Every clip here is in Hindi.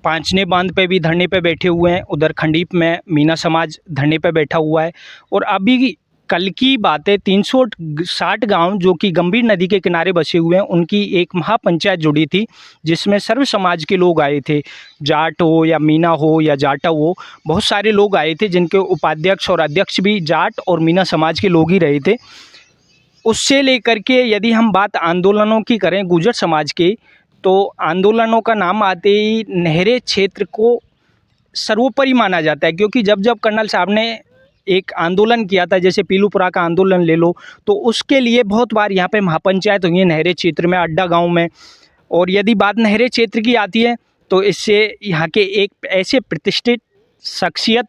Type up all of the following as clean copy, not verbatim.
पांचने बांध पे भी धरने पे बैठे हुए हैं, उधर खंडीप में मीना समाज धरने पे बैठा हुआ है। और अभी कल की बात है, 360 गांव जो कि गंभीर नदी के किनारे बसे हुए हैं, उनकी एक महापंचायत जुड़ी थी, जिसमें सर्व समाज के लोग आए थे। जाट हो या मीना हो या जाटा हो, बहुत सारे लोग आए थे, जिनके उपाध्यक्ष और अध्यक्ष भी जाट और मीना समाज के लोग ही रहे थे। उससे लेकर के यदि हम बात आंदोलनों की करें गुर्जर समाज के, तो आंदोलनों का नाम आते ही नहरे क्षेत्र को सर्वोपरि माना जाता है, क्योंकि जब जब कर्नल साहब ने एक आंदोलन किया था, जैसे पीलूपुरा का आंदोलन ले लो, तो उसके लिए बहुत बार यहाँ पे महापंचायत हुई है नहरे क्षेत्र में, अड्डा गांव में। और यदि बात नहरे क्षेत्र की आती है, तो इससे यहाँ के एक ऐसे प्रतिष्ठित शख्सियत,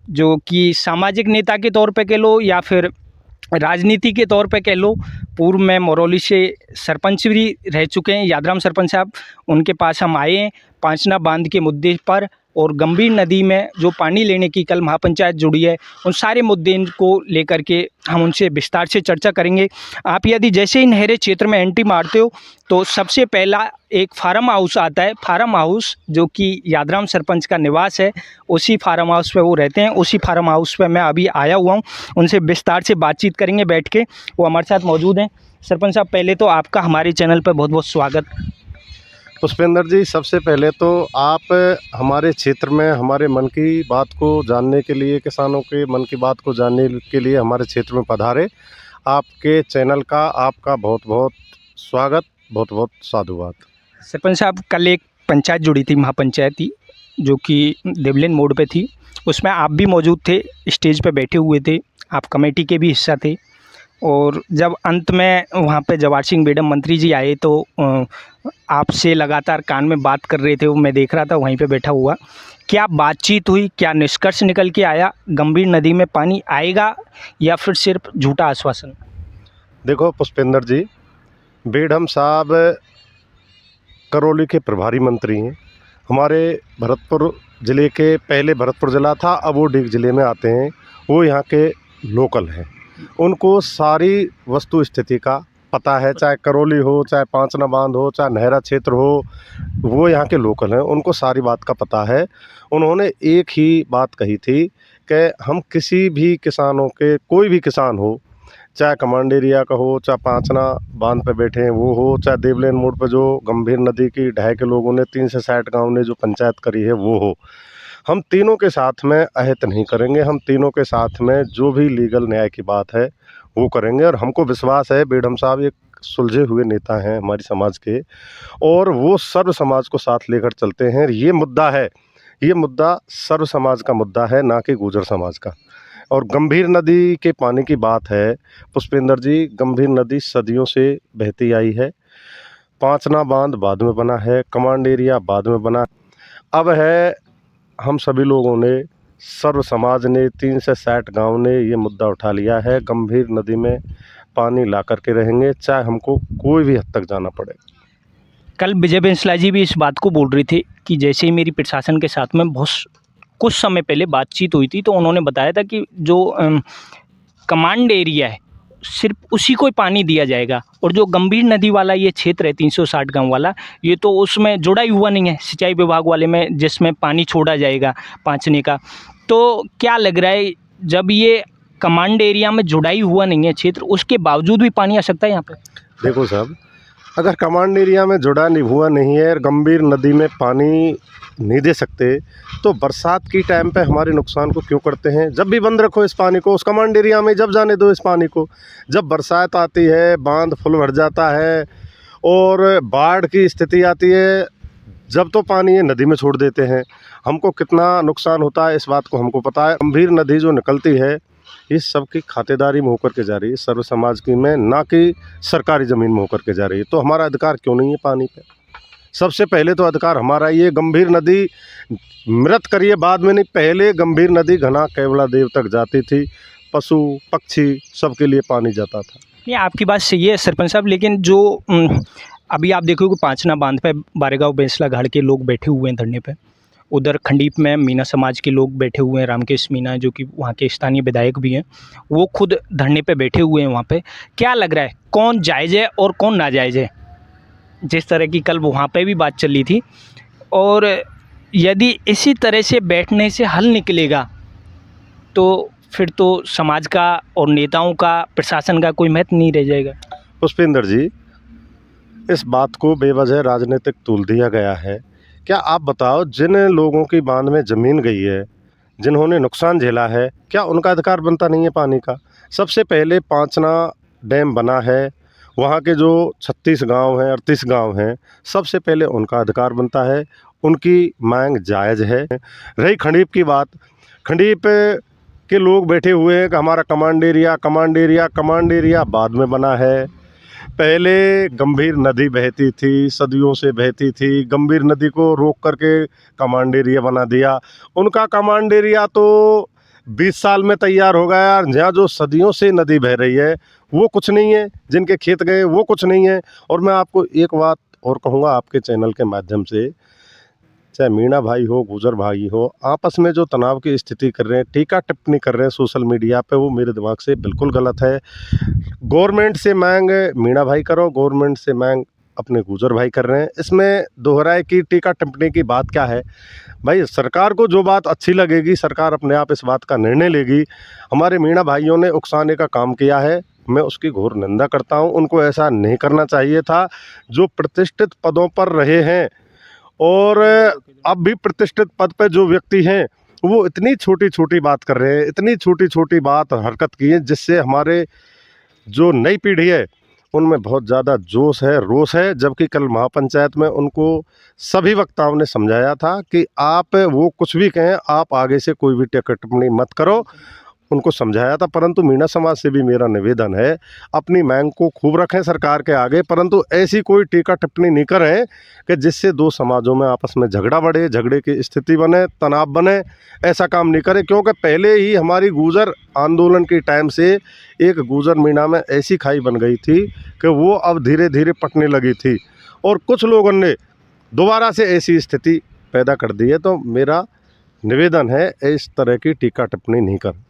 जो कि सामाजिक नेता के तौर पे कह लो या फिर राजनीति के तौर पे कह लो, पूर्व में मरौली से सरपंच भी रह चुके हैं यादराम सरपंच साहब, उनके पास हम आए हैं पांचना बांध के मुद्दे पर, और गंभीर नदी में जो पानी लेने की कल महापंचायत जुड़ी है, उन सारे मुद्दे को लेकर के हम उनसे विस्तार से चर्चा करेंगे। आप यदि जैसे ही नहरे क्षेत्र में एंट्री मारते हो, तो सबसे पहला एक फार्म हाउस आता है, फार्म हाउस जो कि यादराम सरपंच का निवास है, उसी फार्म हाउस पे वो रहते हैं। उसी फार्म हाउस पे मैं अभी आया हुआ हूँ, उनसे विस्तार से बातचीत करेंगे बैठ के, वो हमारे साथ मौजूद हैं। सरपंच साहब, पहले तो आपका हमारे चैनल पर बहुत बहुत स्वागत। पुष्पेंद्र जी, सबसे पहले तो आप हमारे क्षेत्र में हमारे मन की बात को जानने के लिए, किसानों के मन की बात को जानने के लिए हमारे क्षेत्र में पधारे। आपके चैनल का आपका बहुत बहुत स्वागत, बहुत बहुत साधुवाद। सरपंच साहब, कल एक पंचायत जुड़ी थी, महापंचायत थी, जो कि देवलिन मोड़ पे थी। उसमें आप भी मौजूद थे, स्टेज पे बैठे हुए थे, आप कमेटी के भी हिस्सा थे। और जब अंत में वहाँ पे जवाहर सिंह बेडम मंत्री जी आए, तो आपसे लगातार कान में बात कर रहे थे, वो मैं देख रहा था वहीं पे बैठा हुआ। क्या बातचीत हुई, क्या निष्कर्ष निकल के आया? गंभीर नदी में पानी आएगा या फिर सिर्फ झूठा आश्वासन? देखो पुष्पेंद्र जी, बेडम साहब करौली के प्रभारी मंत्री हैं। हमारे भरतपुर ज़िले के, पहले भरतपुर ज़िला था, अब वो डीग ज़िले में आते हैं। वो यहाँ के लोकल हैं, उनको सारी वस्तु स्थिति का पता है, चाहे करौली हो, चाहे पांचना बांध हो, चाहे नहरा क्षेत्र हो, वो यहाँ के लोकल हैं, उनको सारी बात का पता है। उन्होंने एक ही बात कही थी कि हम किसी भी किसानों के, कोई भी किसान हो, चाहे कमांड एरिया का हो, चाहे पांचना बांध पे बैठे हैं वो हो, चाहे देवलेन मोड़ पे जो गंभीर नदी की ढाई के लोगों ने 360 गाँव ने जो पंचायत करी है वो हो, हम तीनों के साथ में अहित नहीं करेंगे। हम तीनों के साथ में जो भी लीगल न्याय की बात है वो करेंगे। और हमको विश्वास है, बेडम साहब एक सुलझे हुए नेता हैं हमारी समाज के, और वो सर्व समाज को साथ लेकर चलते हैं। ये मुद्दा है, ये मुद्दा सर्व समाज का मुद्दा है, ना कि गुर्जर समाज का। और गंभीर नदी के पानी की बात है पुष्पेंद्र जी, गंभीर नदी सदियों से बहती आई है। पांचना बांध बाद में बना है, कमांड एरिया बाद में बना। अब है, हम सभी लोगों ने, सर्व समाज ने, 360 गांव ने ये मुद्दा उठा लिया है। गंभीर नदी में पानी ला करके रहेंगे, चाहे हमको कोई भी हद तक जाना पड़े। कल विजय बेंसला जी भी इस बात को बोल रही थी कि जैसे ही मेरी प्रशासन के साथ में बहुत कुछ समय पहले बातचीत हुई थी, तो उन्होंने बताया था कि जो कमांड एरिया है, सिर्फ उसी को ही पानी दिया जाएगा, और जो गंभीर नदी वाला ये क्षेत्र है 360 गांव वाला, ये तो उसमें जुड़ा ही हुआ नहीं है सिंचाई विभाग वाले में, जिसमें पानी छोड़ा जाएगा पांचने का। तो क्या लग रहा है, जब ये कमांड एरिया में जुड़ा ही हुआ नहीं है क्षेत्र, उसके बावजूद भी पानी आ सकता है यहाँ पे? देखो साहब, अगर कमांड एरिया में जुड़ा हुआ नहीं है और गंभीर नदी में पानी नहीं दे सकते, तो बरसात की टाइम पे हमारे नुकसान को क्यों करते हैं? जब भी बंद रखो इस पानी को, उस कमांड एरिया में जब जाने दो इस पानी को। जब बरसात आती है, बांध फुल भर जाता है और बाढ़ की स्थिति आती है, जब तो पानी ये नदी में छोड़ देते हैं। हमको कितना नुकसान होता है इस बात को हमको पता है। गंभीर नदी जो निकलती है, इस सब की खातेदारी में होकर के जा रही है सर्व समाज की में, ना कि सरकारी ज़मीन में होकर के जा रही है। तो हमारा अधिकार क्यों नहीं है पानी पे? सबसे पहले तो अधिकार हमारा ये, गंभीर नदी मृत करिए बाद में नहीं, पहले गंभीर नदी घना केवला देव तक जाती थी, पशु पक्षी सबके लिए पानी जाता था। ये आपकी बात सही है सरपंच साहब, लेकिन जो अभी आप देखोगे पांचना बांध पे बारेगांव बेंसला घाट के लोग बैठे हुए हैं धरने पे, उधर खंडीप में मीना समाज के लोग बैठे हुए हैं, रामकेश मीना जो कि वहाँ के स्थानीय विधायक भी हैं, वो खुद धरने पे बैठे हुए हैं वहाँ पे। क्या लग रहा है, कौन जायज़ है और कौन नाजायज़ है? जिस तरह की कल वहाँ पे भी बात चल रही थी, और यदि इसी तरह से बैठने से हल निकलेगा तो फिर तो समाज का और नेताओं का, प्रशासन का कोई महत्व नहीं रह जाएगा। पुष्पेंद्र जी, इस बात को बेवजह राजनीतिक तूल दिया गया है। क्या आप बताओ, जिन लोगों की बांध में ज़मीन गई है, जिन्होंने नुकसान झेला है, क्या उनका अधिकार बनता नहीं है पानी का? सबसे पहले पांचना डैम बना है, वहाँ के जो 36 गांव हैं, 38 गांव हैं, सबसे पहले उनका अधिकार बनता है, उनकी मांग जायज़ है। रही खंडीप की बात, खंडीप के लोग बैठे हुए हैं कि हमारा कमांड एरिया बाद में बना है। पहले गंभीर नदी बहती थी, सदियों से बहती थी, गंभीर नदी को रोक करके कमांड एरिया बना दिया। उनका कमांड एरिया तो 20 साल में तैयार हो गया। जहाँ जो सदियों से नदी बह रही है वो कुछ नहीं है, जिनके खेत गए वो कुछ नहीं है। और मैं आपको एक बात और कहूँगा आपके चैनल के माध्यम से, चाहे मीणा भाई हो, गुजर भाई हो, आपस में जो तनाव की स्थिति कर रहे हैं, टीका टिप्पणी कर रहे हैं सोशल मीडिया पे, वो मेरे दिमाग से बिल्कुल गलत है। गवर्नमेंट से मांग मीणा भाई करो, गवर्नमेंट से मांग अपने गुजर भाई कर रहे हैं। इसमें दोहराए की टीका टिप्पणी की बात क्या है? भाई सरकार को जो बात अच्छी लगेगी, सरकार अपने आप इस बात का निर्णय लेगी। हमारे मीणा भाइयों ने उकसाने का काम किया है, मैं उसकी घोर निंदा करता हूँ। उनको ऐसा नहीं करना चाहिए था। जो प्रतिष्ठित पदों पर रहे हैं और अब भी प्रतिष्ठित पद पर जो व्यक्ति हैं, वो इतनी छोटी छोटी बात कर रहे हैं, इतनी छोटी छोटी बात हरकत की है, जिससे हमारे जो नई पीढ़ी है उनमें बहुत ज़्यादा जोश है, रोष है। जबकि कल महापंचायत में उनको सभी वक्ताओं ने समझाया था कि आप वो कुछ भी कहें, आप आगे से कोई भी टीका टिप्पणी मत करो, उनको समझाया था। परंतु मीणा समाज से भी मेरा निवेदन है, अपनी मांग को खूब रखें सरकार के आगे, परंतु ऐसी कोई टीका टिप्पणी नहीं करें कि जिससे दो समाजों में आपस में झगड़ा बढ़े, झगड़े की स्थिति बने, तनाव बने। ऐसा काम नहीं करें, क्योंकि पहले ही हमारी गुर्जर आंदोलन के टाइम से एक गुर्जर मीणा में ऐसी खाई बन गई थी कि वो अब धीरे धीरे पटने लगी थी, और कुछ लोगों ने दोबारा से ऐसी स्थिति पैदा कर दी है। तो मेरा निवेदन है, इस तरह की टीका टिप्पणी नहीं करें।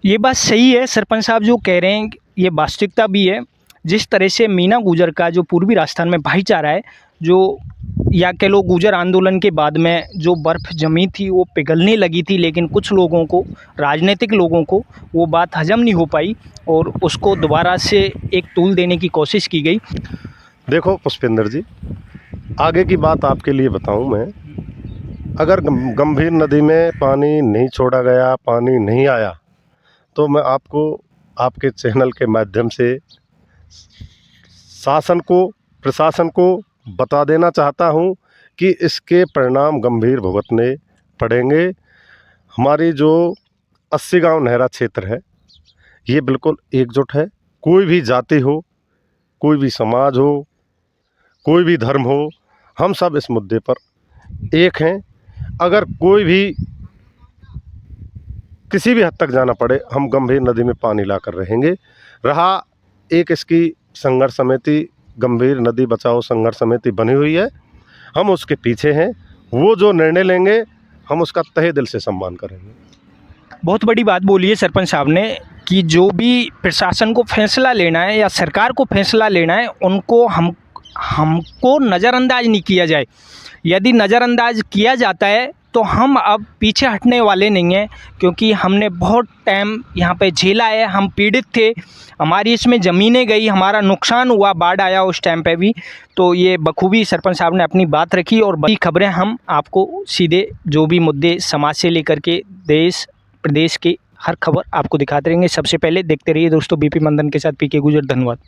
ये बात सही है सरपंच साहब जो कह रहे हैं, ये वास्तविकता भी है। जिस तरह से मीणा गुर्जर का जो पूर्वी राजस्थान में भाईचारा है, जो या कह लो गुर्जर आंदोलन के बाद में जो बर्फ़ जमी थी वो पिघलने लगी थी, लेकिन कुछ लोगों को, राजनीतिक लोगों को वो बात हजम नहीं हो पाई और उसको दोबारा से एक तूल देने की कोशिश की गई। देखो पुष्पेंद्र जी, आगे की बात आपके लिए बताऊं मैं। अगर गंभीर नदी में पानी नहीं छोड़ा गया, पानी नहीं आया, तो मैं आपको आपके चैनल के माध्यम से शासन को, प्रशासन को बता देना चाहता हूं कि इसके परिणाम गंभीर भुगतने पड़ेंगे। हमारी जो 80 गांव नहरा क्षेत्र है, ये बिल्कुल एकजुट है। कोई भी जाति हो, कोई भी समाज हो, कोई भी धर्म हो, हम सब इस मुद्दे पर एक हैं। अगर कोई भी किसी भी हद तक जाना पड़े, हम गंभीर नदी में पानी लाकर रहेंगे। रहा एक इसकी संघर्ष समिति, गंभीर नदी बचाओ संघर्ष समिति बनी हुई है, हम उसके पीछे हैं। वो जो निर्णय लेंगे हम उसका तहे दिल से सम्मान करेंगे। बहुत बड़ी बात बोली है सरपंच साहब ने कि जो भी प्रशासन को फैसला लेना है या सरकार को फैसला लेना है, उनको हमको नज़रअंदाज नहीं किया जाए। यदि नज़रअंदाज किया जाता है तो हम अब पीछे हटने वाले नहीं हैं, क्योंकि हमने बहुत टाइम यहाँ पे झेला है। हम पीड़ित थे, हमारी इसमें ज़मीनें गई, हमारा नुकसान हुआ, बाढ़ आया उस टाइम पे भी। तो ये बखूबी सरपंच साहब ने अपनी बात रखी और बड़ी खबरें हम आपको सीधे जो भी मुद्दे समाज से लेकर के देश प्रदेश की हर खबर आपको दिखाते रहेंगे। सबसे पहले देखते रहिए दोस्तों बीपी मंदन के साथ पीके गुजर। धन्यवाद।